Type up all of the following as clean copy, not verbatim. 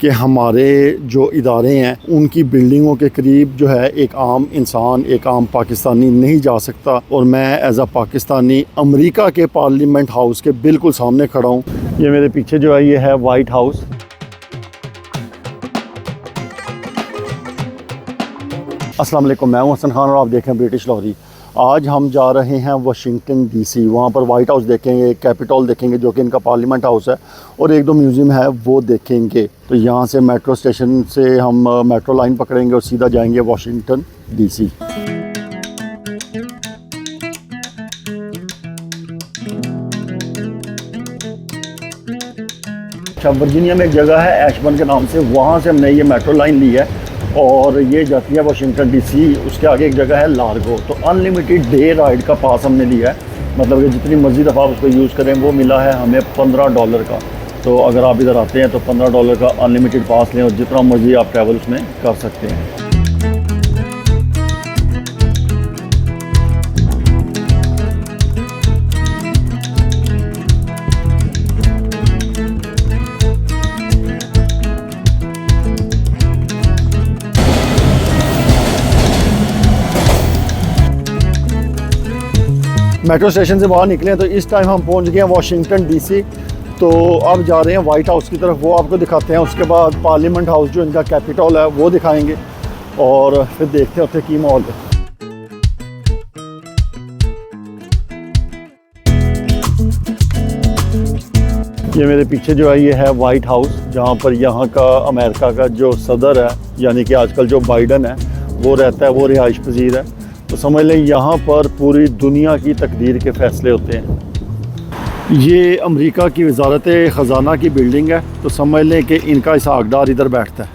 कि हमारे जो इदारे हैं उनकी बिल्डिंगों के करीब जो है एक आम इंसान, एक आम पाकिस्तानी नहीं जा सकता। और मैं एज अ पाकिस्तानी अमेरिका के पार्लियामेंट हाउस के बिल्कुल सामने खड़ा हूँ। ये मेरे पीछे जो है ये है वाइट हाउस। अस्सलाम वालेकुम, मैं हूं हसन खान और आप देख रहे हैं ब्रिटिश लाहौरी। आज हम जा रहे हैं वाशिंगटन डीसी। वहाँ पर वाइट हाउस देखेंगे, कैपिटल देखेंगे जो कि इनका पार्लियामेंट हाउस है, और एक दो म्यूज़ियम है वो देखेंगे। तो यहाँ से मेट्रो स्टेशन से हम मेट्रो लाइन पकड़ेंगे और सीधा जाएंगे वाशिंगटन डीसी। अच्छा, वर्जीनिया में एक जगह है एशबर्न के नाम से, वहाँ से हमने ये मेट्रो लाइन ली है और ये जाती है वाशिंगटन डीसी। उसके आगे एक जगह है लार्गो। तो अनलिमिटेड डे राइड का पास हमने लिया है, मतलब कि जितनी मर्जी दफ़ा उसको यूज़ करें। वो मिला है हमें $15 का। तो अगर आप इधर आते हैं तो $15 का अनलिमिटेड पास लें और जितना मर्जी आप ट्रैवल उसमें कर सकते हैं। मेट्रो स्टेशन से बाहर निकले हैं तो इस टाइम हम पहुंच गए हैं वाशिंगटन डीसी। तो अब जा रहे हैं वाइट हाउस की तरफ, वो आपको दिखाते हैं। उसके बाद पार्लियामेंट हाउस जो इनका कैपिटल है वो दिखाएंगे और फिर देखते हैं उत्थे की माहौल है। ये मेरे पीछे जो है ये है वाइट हाउस, जहाँ पर यहाँ का अमेरिका का जो सदर है, यानी कि आजकल जो बाइडन है वो रहता है, वो रिहाइश पजीर है। तो समझ लें यहाँ पर पूरी दुनिया की तकदीर के फ़ैसले होते हैं। ये अमेरिका की वजारत ख़जाना की बिल्डिंग है। तो समझ लें कि इनका इसहाकडार इधर बैठता है।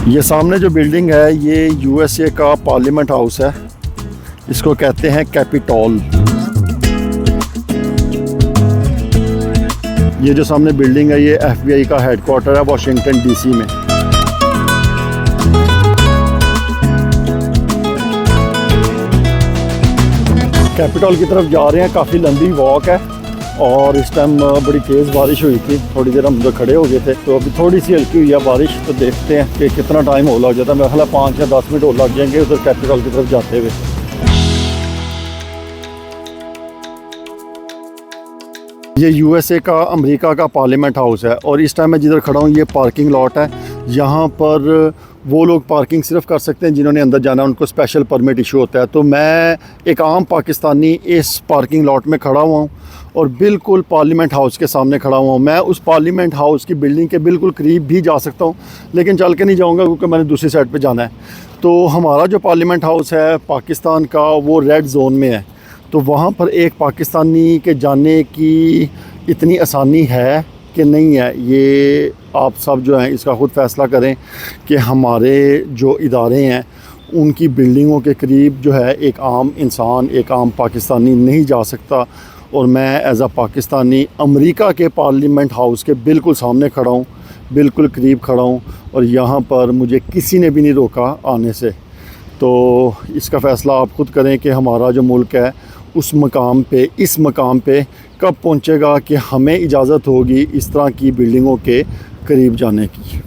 ये सामने जो बिल्डिंग है ये यूएसए का पार्लियामेंट हाउस है, इसको कहते हैं कैपिटल। ये जो सामने बिल्डिंग है ये एफबीआई का हेडक्वार्टर है वाशिंगटन डीसी में। कैपिटल की तरफ जा रहे हैं, काफ़ी लंबी वॉक है और इस टाइम बड़ी तेज़ बारिश हुई थी। थोड़ी देर हम उधर खड़े हो गए थे तो अभी थोड़ी सी हल्की हुई है बारिश। तो देखते हैं कि कितना टाइम हो लग जाता है। मेरा ख्याल 5 या 10 मिनट और लग जाएंगे उधर कैपिटल की तरफ जाते हुए। ये यूएसए का अमेरिका का पार्लियामेंट हाउस है और इस टाइम मैं जिधर खड़ा हूँ ये पार्किंग लॉट है। यहाँ पर वो लोग पार्किंग सिर्फ कर सकते हैं जिन्होंने अंदर जाना है, उनको स्पेशल परमिट इशू होता है। तो मैं एक आम पाकिस्तानी इस पार्किंग लॉट में खड़ा हुआ हूँ और बिल्कुल पार्लियामेंट हाउस के सामने खड़ा हुआ हूँ। मैं उस पार्लियामेंट हाउस की बिल्डिंग के बिल्कुल करीब भी जा सकता हूँ, लेकिन चल के नहीं जाऊँगा क्योंकि मैंने दूसरी साइड पर जाना है। तो हमारा जो पार्लियामेंट हाउस है पाकिस्तान का वो रेड जोन में है। तो वहाँ पर एक पाकिस्तानी के जाने की इतनी आसानी है कि नहीं है, ये आप सब जो हैं इसका ख़ुद फ़ैसला करें कि हमारे जो इदारे हैं उनकी बिल्डिंगों के करीब जो है एक आम इंसान, एक आम पाकिस्तानी नहीं जा सकता। और मैं एज अ पाकिस्तानी अमेरिका के पार्लियामेंट हाउस के बिल्कुल सामने खड़ा हूँ, बिल्कुल करीब खड़ा हूँ और यहाँ पर मुझे किसी ने भी नहीं रोका आने से। तो इसका फ़ैसला आप ख़ुद करें कि हमारा जो मुल्क है उस मकाम पे, इस मकाम पे कब पहुंचेगा कि हमें इजाज़त होगी इस तरह की बिल्डिंगों के करीब जाने की।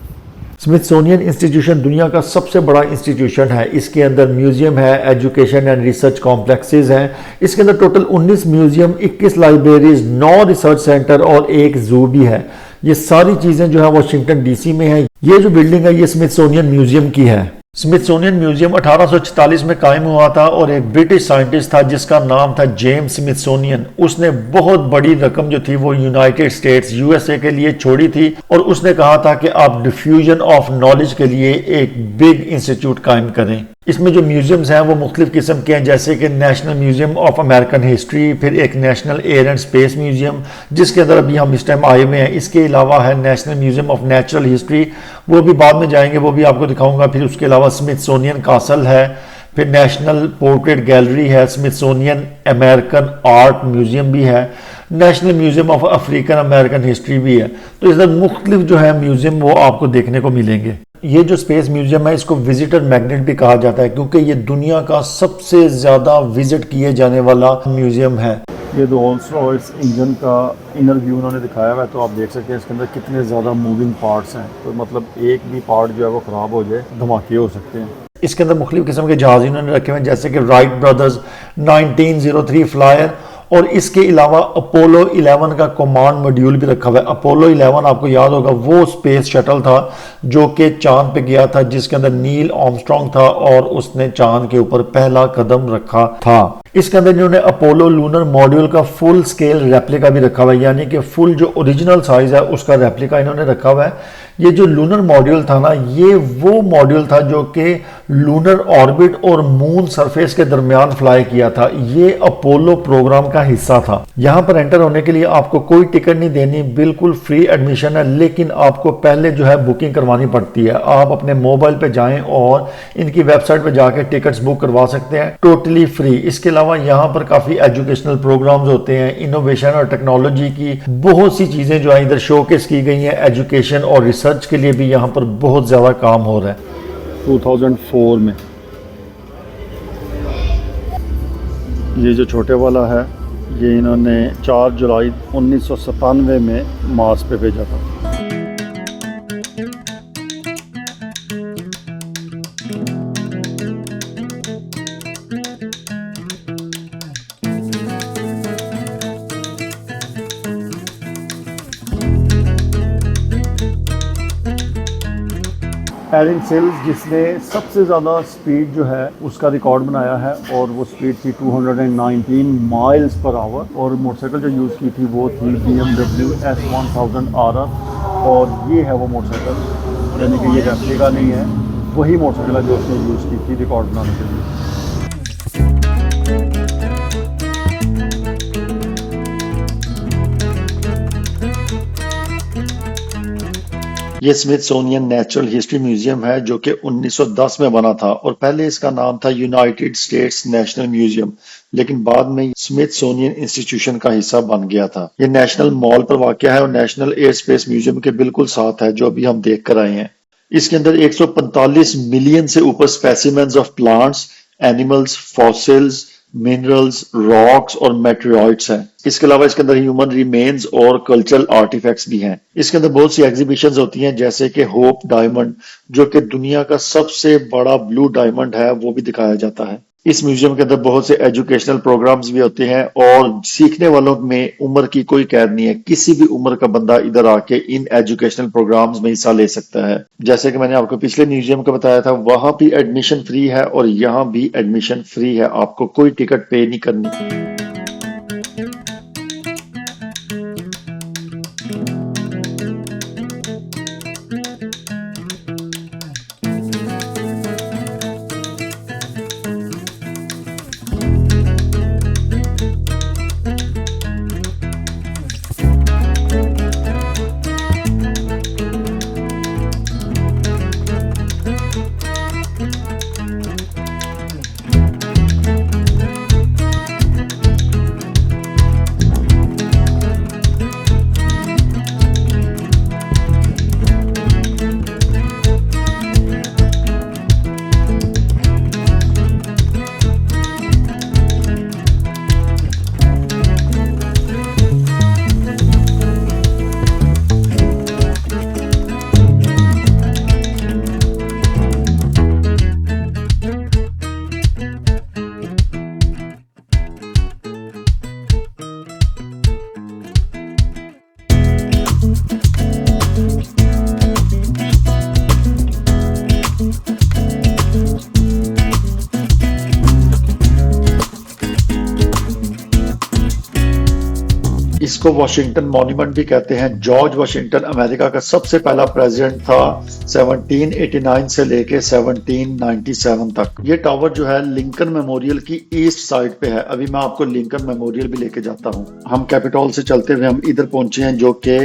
स्मिथसोनियन इंस्टीट्यूशन दुनिया का सबसे बड़ा इंस्टीट्यूशन है। इसके अंदर म्यूज़ियम है, एजुकेशन एंड रिसर्च कॉम्प्लेक्सेस हैं। इसके अंदर total 19 museum, 21 libraries, 9 research centre और एक ज़ू भी है। ये सारी चीज़ें जो है वाशिंगटन डीसी में है। ये जो बिल्डिंग है ये स्मिथसोनियन म्यूज़ियम की है। स्मिथसोनियन म्यूजियम 1844 में कायम हुआ था और एक ब्रिटिश साइंटिस्ट था जिसका नाम था जेम्स स्मिथसोनियन। उसने बहुत बड़ी रकम जो थी वो यूनाइटेड स्टेट्स यूएसए के लिए छोड़ी थी और उसने कहा था कि आप डिफ्यूजन ऑफ नॉलेज के लिए एक बिग इंस्टीट्यूट कायम करें। इसमें जो म्यूजियम्स हैं वो मुख्तलिफ किस्म के हैं, जैसे कि national museum of American history, फिर एक national air and space museum जिसके अंदर अभी हम इस टाइम आए हुए हैं। इसके अलावा है national museum of natural history, वो भी बाद में जाएंगे, वो भी आपको दिखाऊंगा। फिर उसके अलावा स्मिथसोनियन कासल है, फिर नेशनल पोर्ट्रेट गैलरी है, स्मिथसोनियन अमेरिकन आर्ट म्यूजियम भी है, national museum of African American history भी है। तो इस तरह मुख्तलिफ जो है म्यूजियम वो आपको देखने को मिलेंगे। ये जो स्पेस म्यूजियम है इसको विजिटर मैग्नेट भी कहा जाता है क्योंकि ये दुनिया का सबसे ज़्यादा विजिट किए जाने वाला म्यूजियम है। ये दो रोल्स रॉयस इंजन का इनर व्यू उन्होंने दिखाया हुआ है, तो आप देख सकते हैं इसके अंदर कितने ज़्यादा मूविंग पार्ट्स हैं। तो मतलब एक भी पार्ट जो है वो ख़राब हो जाए, धमाके हो सकते हैं। इसके अंदर मुख्तलिफ किस्म के जहाज इन्होंने रखे हुए हैं जैसे कि राइट ब्रदर्स 1903 फ्लायर, और इसके अलावा अपोलो 11 का कमांड मॉड्यूल भी रखा हुआ है। अपोलो 11 आपको याद होगा वो स्पेस शटल था जो कि चांद पे गया था, जिसके अंदर नील आर्मस्ट्रांग था और उसने चांद के ऊपर पहला कदम रखा था। इसके अंदर इन्होंने अपोलो लूनर मॉड्यूल का फुल स्केल रेप्लिका भी रखा हुआ है, यानी कि फुल जो ओरिजिनल साइज है उसका रेप्लिका इन्होंने रखा हुआ है। ये जो लूनर मॉड्यूल था ना, ये वो मॉड्यूल था जो कि लूनर ऑर्बिट और मून सरफेस के दरमियान फ्लाई किया था। ये अपोलो प्रोग्राम का हिस्सा था। यहाँ पर एंटर होने के लिए आपको कोई टिकट नहीं देनी, बिल्कुल फ्री एडमिशन है, लेकिन आपको पहले जो है बुकिंग करवानी पड़ती है। आप अपने मोबाइल पे जाएं और इनकी वेबसाइट पे जाके टिकट्स बुक करवा सकते हैं टोटली फ्री। इसके अलावा यहाँ पर काफ़ी एजुकेशनल प्रोग्राम्स होते हैं, इनोवेशन और टेक्नोलॉजी की बहुत सी चीज़ें जो है इधर शोकेस की गई हैं। एजुकेशन और रिसर्च के लिए भी यहाँ पर बहुत ज़्यादा काम हो रहा है। 2004 में ये जो छोटे वाला है ये इन्होंने 4 जुलाई 1997 में मार्स पे भेजा था। एरिन सेल्स जिसने सबसे ज़्यादा स्पीड जो है उसका रिकॉर्ड बनाया है, और वो स्पीड थी 219 माइल्स पर आवर। और मोटरसाइकिल जो यूज़ की थी वो थी BMW S1000 RR, और ये है वो मोटरसाइकिल, यानी कि ये रेप्लिका नहीं है, वही मोटरसाइकिल है जो उसने यूज़ की थी रिकॉर्ड बनाने के लिए। ये स्मिथसोनियन नेचुरल हिस्ट्री म्यूजियम है जो कि 1910 में बना था, और पहले इसका नाम था यूनाइटेड स्टेट्स नेशनल म्यूजियम, लेकिन बाद में स्मिथसोनियन इंस्टीट्यूशन का हिस्सा बन गया था। ये नेशनल मॉल पर वाक़या है और नेशनल एयर स्पेस म्यूजियम के बिल्कुल साथ है, जो अभी हम देख कर आए हैं। इसके अंदर 145 मिलियन से ऊपर specimens of plants, animals, fossils, minerals, rocks और मेटेरॉइड्स हैं। इसके अलावा इसके अंदर ह्यूमन रिमेन्स और कल्चरल आर्टिफैक्ट्स भी हैं। इसके अंदर बहुत सी एग्जीबिशंस होती हैं, जैसे कि होप डायमंड जो कि दुनिया का सबसे बड़ा ब्लू डायमंड है, वो भी दिखाया जाता है। इस म्यूजियम के अंदर बहुत से एजुकेशनल प्रोग्राम्स भी होते हैं, और सीखने वालों में उम्र की कोई कैद नहीं है। किसी भी उम्र का बंदा इधर आके इन एजुकेशनल प्रोग्राम्स में हिस्सा ले सकता है। जैसे कि मैंने आपको पिछले म्यूजियम का बताया था, वहां भी एडमिशन फ्री है और यहाँ भी एडमिशन फ्री है, आपको कोई टिकट पे नहीं करनी। इसको वाशिंगटन मॉन्यूमेंट भी कहते हैं। जॉर्ज वाशिंगटन अमेरिका का सबसे पहला प्रेसिडेंट था 1789 से लेके 1797 तक। ये टावर जो है लिंकन मेमोरियल की ईस्ट साइड पे है। अभी मैं आपको लिंकन मेमोरियल भी लेके जाता हूँ। हम कैपिटॉल से चलते हुए हम इधर पहुंचे हैं जो कि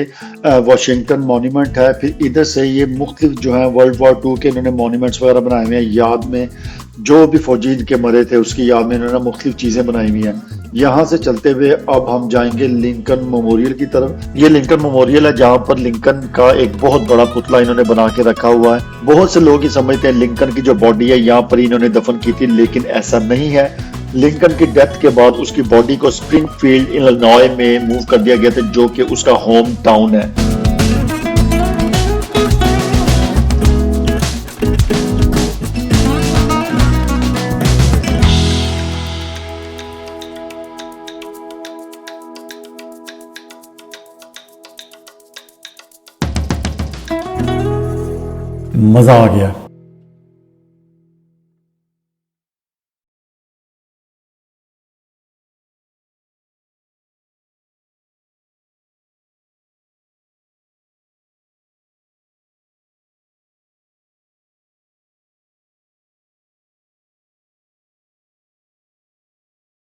वाशिंगटन मॉन्यूमेंट है। फिर इधर से ये मुख्तलिफ जो है वर्ल्ड वॉर 2 के इन्होंने मॉन्यूमेंट्स वगैरह बनाए हुए हैं याद में। जो भी फौजी के मरे थे उसकी याद में इन्होंने मुख्तलिफ चीज़ें बनाई हुई हैं। यहाँ से चलते हुए अब हम जाएंगे लिंकन मेमोरियल की तरफ। ये लिंकन मेमोरियल है जहाँ पर लिंकन का एक बहुत बड़ा पुतला इन्होंने बना के रखा हुआ है। बहुत से लोग ये समझते हैं लिंकन की जो बॉडी है यहाँ पर इन्होंने दफन की थी, लेकिन ऐसा नहीं है। लिंकन की डेथ के बाद उसकी बॉडी को स्प्रिंगफील्ड इलिनॉय में मूव कर दिया गया था, जो कि उसका होम टाउन है। मज़ा आ गया।